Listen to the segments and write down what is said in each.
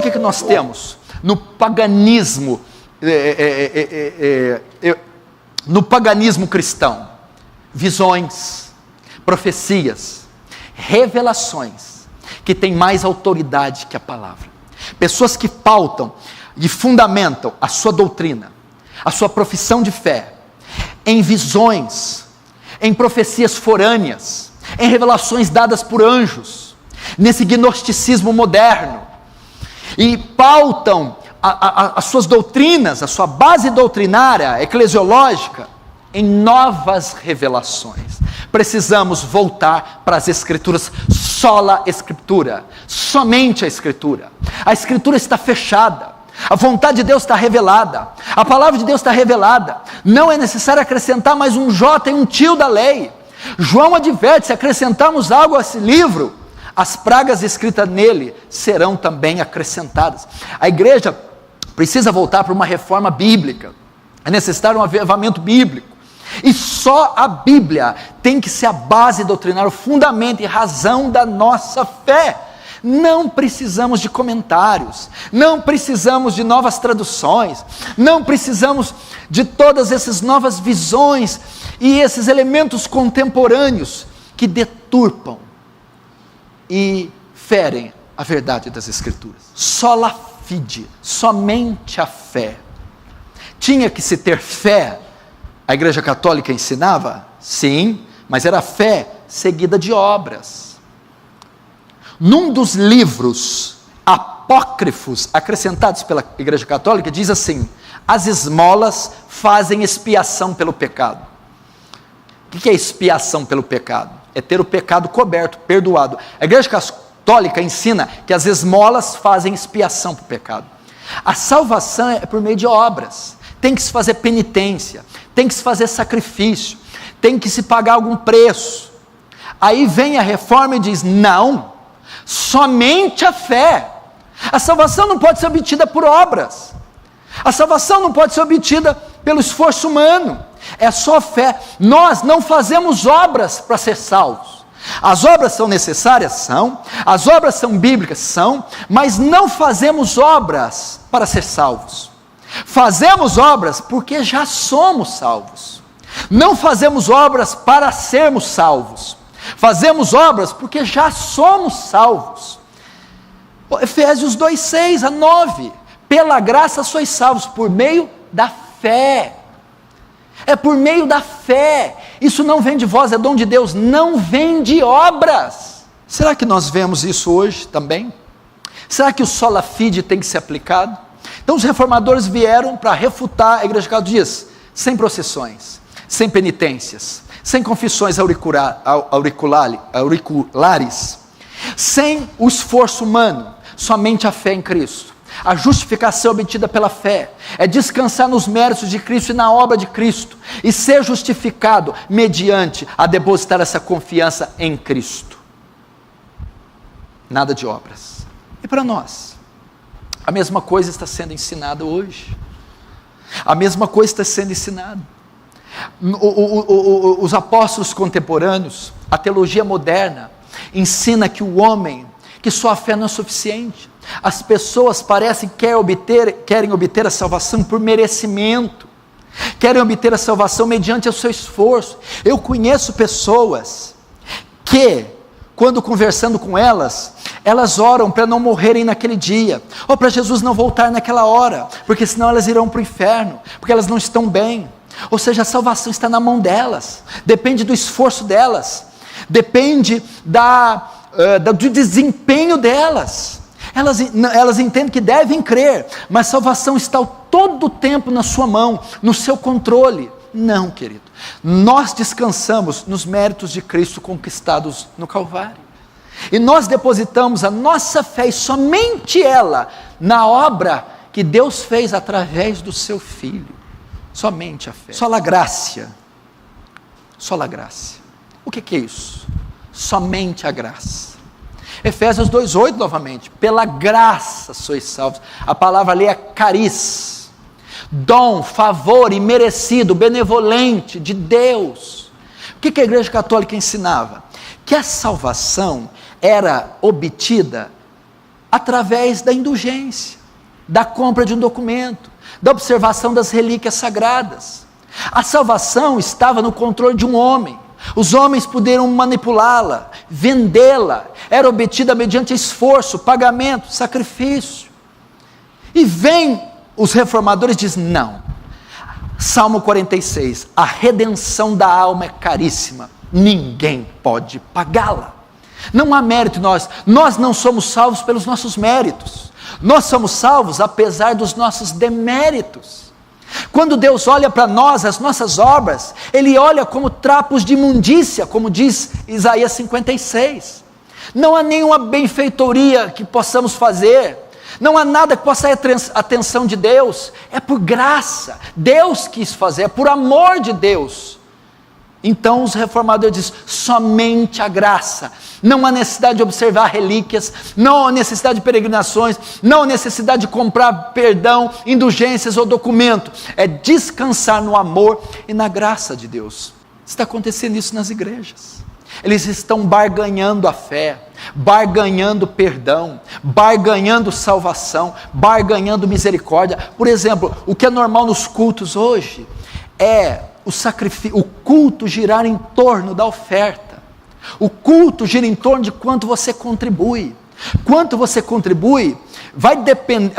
o que nós temos? No paganismo, no paganismo cristão, visões, profecias, revelações, que têm mais autoridade que a palavra. Pessoas que pautam e fundamentam a sua doutrina, a sua profissão de fé, em visões, em profecias forâneas, em revelações dadas por anjos, nesse gnosticismo moderno, e pautam as suas doutrinas, a sua base doutrinária, eclesiológica, em novas revelações. Precisamos voltar para as Escrituras, sola Escritura, somente a Escritura. A Escritura está fechada, a vontade de Deus está revelada, a palavra de Deus está revelada, não é necessário acrescentar mais um J e um tio da lei. João adverte: se acrescentarmos algo a esse livro, as pragas escritas nele serão também acrescentadas. A igreja precisa voltar para uma reforma bíblica, é necessário um avivamento bíblico, e só a Bíblia tem que ser a base doutrinária, o fundamento e razão da nossa fé. Não precisamos de comentários, não precisamos de novas traduções, não precisamos de todas essas novas visões e esses elementos contemporâneos que deturpam e ferem a verdade das Escrituras. Sola fide, somente a fé. Tinha que se ter fé. A Igreja Católica ensinava? Sim, mas era fé seguida de obras. Num dos livros apócrifos acrescentados pela Igreja Católica, diz assim: as esmolas fazem expiação pelo pecado. O que é expiação pelo pecado? É ter o pecado coberto, perdoado. A Igreja Católica ensina que as esmolas fazem expiação para o pecado. A salvação é por meio de obras. Tem que se fazer penitência, tem que se fazer sacrifício, tem que se pagar algum preço. Aí vem a reforma e diz: não, somente a fé. A salvação não pode ser obtida por obras, a salvação não pode ser obtida pelo esforço humano, é só fé. Nós não fazemos obras para ser salvos. As obras são necessárias? São. As obras são bíblicas? São. Mas não fazemos obras para ser salvos. Fazemos obras porque já somos salvos. Não fazemos obras para sermos salvos. Fazemos obras porque já somos salvos. Efésios 2:6-9. Pela graça sois salvos por meio da fé. É por meio da fé. Isso não vem de vós, é dom de Deus, não vem de obras. Será que nós vemos isso hoje também? Será que o sola fide tem que ser aplicado? Então os reformadores vieram para refutar a Igreja Católica. Diz: sem procissões, sem penitências, sem confissões auriculares, sem o esforço humano, somente a fé em Cristo. A justificação obtida pela fé é descansar nos méritos de Cristo e na obra de Cristo, e ser justificado mediante a depositar essa confiança em Cristo. Nada de obras. E para nós? A mesma coisa está sendo ensinada hoje. A mesma coisa está sendo ensinada. Os apóstolos contemporâneos, a teologia moderna, ensina que o homem, que sua fé não é suficiente. As pessoas parecem que querem obter a salvação por merecimento, querem obter a salvação mediante o seu esforço. Eu conheço pessoas que, quando conversando com elas oram para não morrerem naquele dia, ou para Jesus não voltar naquela hora, porque senão elas irão para o inferno, porque elas não estão bem. Ou seja, a salvação está na mão delas, depende do esforço delas, depende do desempenho delas. Elas entendem que devem crer, mas a salvação está todo o tempo na sua mão, no seu controle. Não, querido, nós descansamos nos méritos de Cristo conquistados no Calvário, e nós depositamos a nossa fé, e somente ela, na obra que Deus fez através do seu Filho. Somente a fé. Sola gracia. Sola gracia. O que é isso? Somente a graça. Efésios 2:8 novamente. Pela graça sois salvos. A palavra ali é cariz. Dom, favor imerecido, benevolente de Deus. O que a Igreja Católica ensinava? Que a salvação era obtida através da indulgência, da compra de um documento, da observação das relíquias sagradas. A salvação estava no controle de um homem. Os homens puderam manipulá-la, vendê-la, era obtida mediante esforço, pagamento, sacrifício. E vem os reformadores e dizem, não, Salmo 46, a redenção da alma é caríssima, ninguém pode pagá-la. Não há mérito em nós não somos salvos pelos nossos méritos, nós somos salvos apesar dos nossos deméritos. Quando Deus olha para nós, as nossas obras, Ele olha como trapos de imundícia, como diz Isaías 56. Não há nenhuma benfeitoria que possamos fazer, não há nada que possa atrair a atenção de Deus, é por graça, Deus quis fazer, é por amor de Deus. Então os reformadores dizem, somente a graça, não há necessidade de observar relíquias, não há necessidade de peregrinações, não há necessidade de comprar perdão, indulgências ou documento, é descansar no amor e na graça de Deus. Está acontecendo isso nas igrejas, eles estão barganhando a fé, barganhando perdão, barganhando salvação, barganhando misericórdia. Por exemplo, o que é normal nos cultos hoje, é o culto girar em torno da oferta, o culto gira em torno de quanto você contribui. Quanto você contribui, vai depender,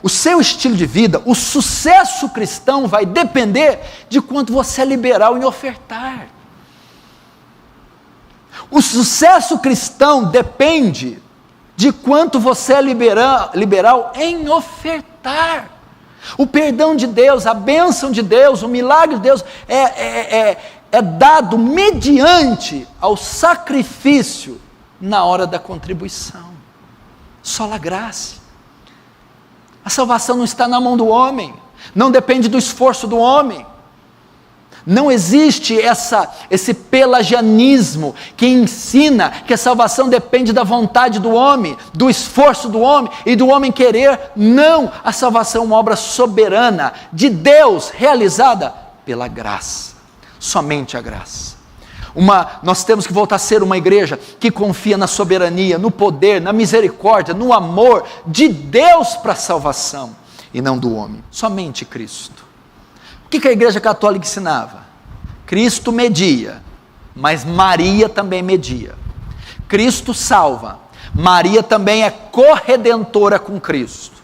o seu estilo de vida, o sucesso cristão vai depender de quanto você é liberal em ofertar. O sucesso cristão depende de quanto você é liberal em ofertar. O perdão de Deus, a bênção de Deus, o milagre de Deus é dado mediante ao sacrifício na hora da contribuição. Sola graça. A salvação não está na mão do homem, não depende do esforço do homem. Não existe esse pelagianismo que ensina que a salvação depende da vontade do homem, do esforço do homem e do homem querer. Não, a salvação é uma obra soberana de Deus, realizada pela graça, somente a graça. Nós temos que voltar a ser uma igreja que confia na soberania, no poder, na misericórdia, no amor de Deus para a salvação e não do homem, somente Cristo. O que a igreja católica ensinava? Cristo media, mas Maria também media. Cristo salva, Maria também é corredentora com Cristo.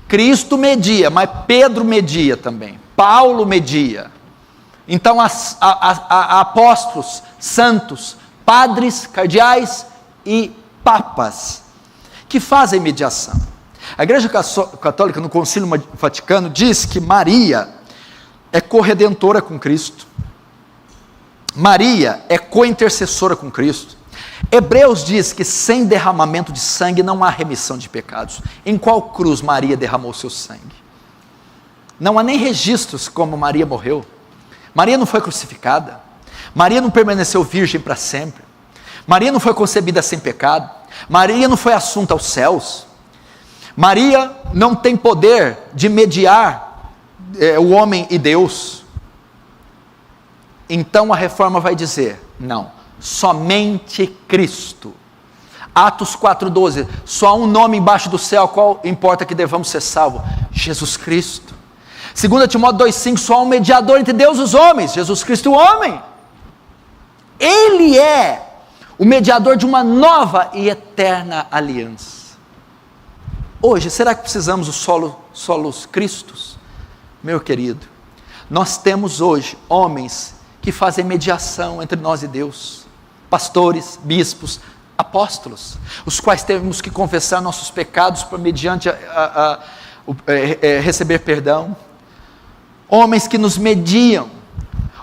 Cristo media, mas Pedro media também, Paulo media. Então apóstolos, santos, padres, cardeais e papas que fazem mediação. A igreja católica no Concílio Vaticano diz que Maria é corredentora com Cristo, Maria é co-intercessora com Cristo. Hebreus diz que sem derramamento de sangue não há remissão de pecados. Em qual cruz Maria derramou seu sangue? Não há nem registros como Maria morreu. Maria não foi crucificada, Maria não permaneceu virgem para sempre, Maria não foi concebida sem pecado, Maria não foi assunta aos céus, Maria não tem poder de mediar o homem e Deus. Então a reforma vai dizer, não, somente Cristo. Atos 4,12, só há um nome embaixo do céu, qual importa que devamos ser salvos? Jesus Cristo. 2 Timóteo 2,5, só há um mediador entre Deus e os homens, Jesus Cristo o homem. Ele é o mediador de uma nova e eterna aliança. Hoje, será que precisamos dos solos Cristos? Meu querido, nós temos hoje homens que fazem mediação entre nós e Deus, pastores, bispos, apóstolos, os quais temos que confessar nossos pecados mediante receber perdão, homens que nos mediam,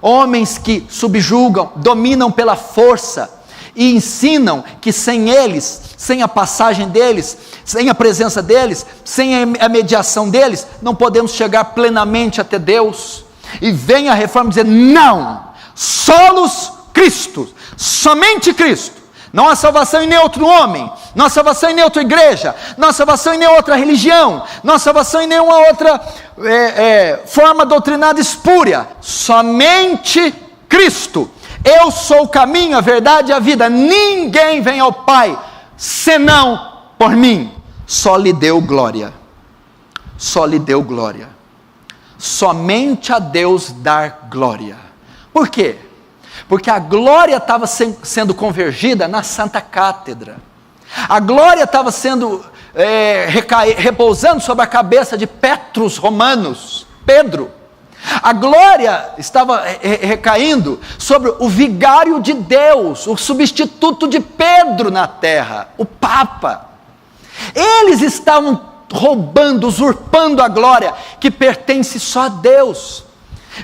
homens que subjugam, dominam pela força e ensinam que sem eles, sem a passagem deles, sem a presença deles, sem a mediação deles, não podemos chegar plenamente até Deus. E vem a reforma dizer, não, solos Cristo, somente Cristo. Não há salvação em nenhum outro homem, não há salvação em nenhuma outra igreja, não há salvação em nenhuma outra religião, não há salvação em nenhuma outra forma doutrinada espúria, somente Cristo. Eu sou o caminho, a verdade e a vida, ninguém vem ao Pai, senão por mim, só lhe deu glória. Só lhe deu glória. Somente a Deus dar glória. Por quê? Porque a glória estava sendo convergida na Santa Cátedra. A glória estava sendo repousando sobre a cabeça de Petrus Romanos, Pedro. A glória estava recaindo sobre o vigário de Deus, o substituto de Pedro na terra, o Papa. Eles estavam roubando, usurpando a glória que pertence só a Deus.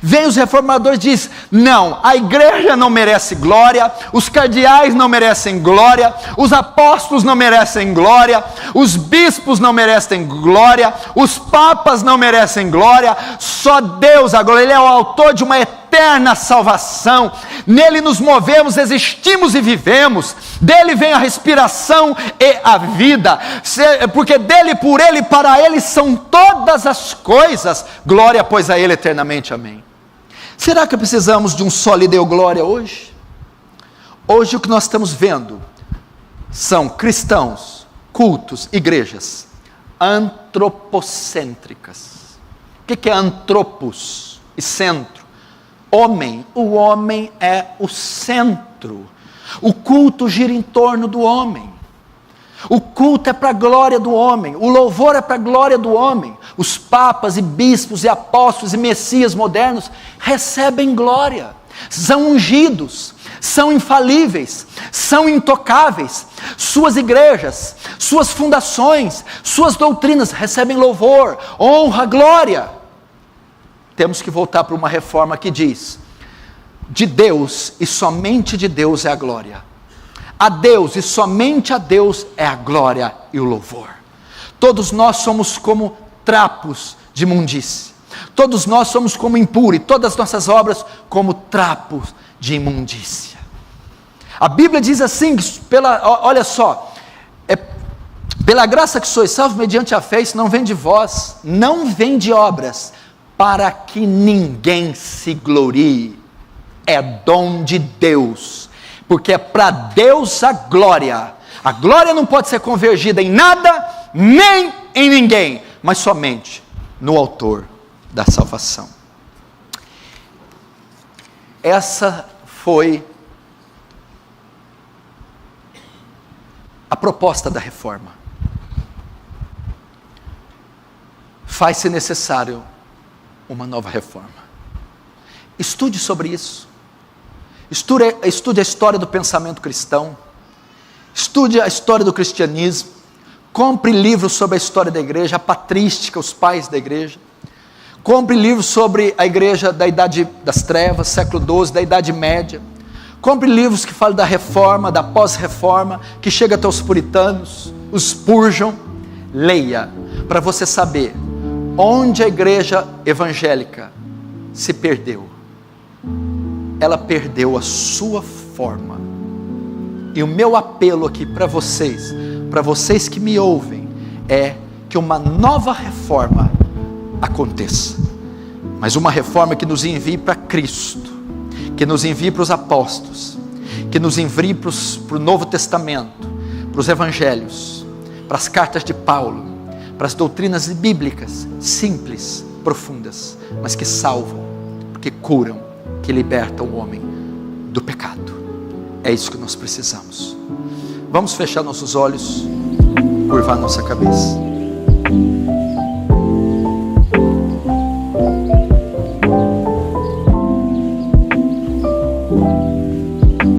Vem os reformadores e diz: não, a igreja não merece glória, os cardeais não merecem glória, os apóstolos não merecem glória, os bispos não merecem glória, os papas não merecem glória, só Deus a glória. Ele é o autor de uma eterna salvação, nele nos movemos, existimos e vivemos, dele vem a respiração e a vida, porque dele, por ele, para ele são todas as coisas, glória pois a ele eternamente, amém. Será que precisamos de um só lhe deu glória hoje? Hoje o que nós estamos vendo são cristãos, cultos, igrejas antropocêntricas. O que é antropos e centro? Homem, o homem é o centro, o culto gira em torno do homem, o culto é para a glória do homem, o louvor é para a glória do homem. Os papas e bispos e apóstolos e messias modernos recebem glória, são ungidos, são infalíveis, são intocáveis. Suas igrejas, suas fundações, suas doutrinas recebem louvor, honra, glória. Temos que voltar para uma reforma que diz: de Deus e somente de Deus é a glória. A Deus e somente a Deus é a glória e o louvor. Todos nós somos como trapos de imundície. Todos nós somos como impuro, e todas as nossas obras como trapos de imundícia. A Bíblia diz assim, olha só, pela graça que sois salvos mediante a fé, isso não vem de vós, não vem de obras, para que ninguém se glorie, é dom de Deus, porque é para Deus a glória não pode ser convergida em nada, nem em ninguém, mas somente no autor da salvação. Essa foi a proposta da reforma. Faz-se necessário uma nova reforma. Estude sobre isso. Estude a história do pensamento cristão. Estude a história do cristianismo. Compre livros sobre a história da igreja, a patrística, os pais da igreja. Compre livros sobre a igreja da Idade das Trevas, século XII, da Idade Média. Compre livros que falam da reforma, da pós-reforma, que chega até os puritanos, os Spurgeon. Leia, para você saber onde a igreja evangélica se perdeu. Ela perdeu a sua forma. E o meu apelo aqui para vocês que me ouvem, é que uma nova reforma aconteça. Mas uma reforma que nos envie para Cristo, que nos envie para os apóstolos, que nos envie para o Novo Testamento, para os evangelhos, para as cartas de Paulo, para as doutrinas bíblicas, simples, profundas, mas que salvam, que curam, que libertam o homem do pecado. É isso que nós precisamos. Vamos fechar nossos olhos, curvar nossa cabeça.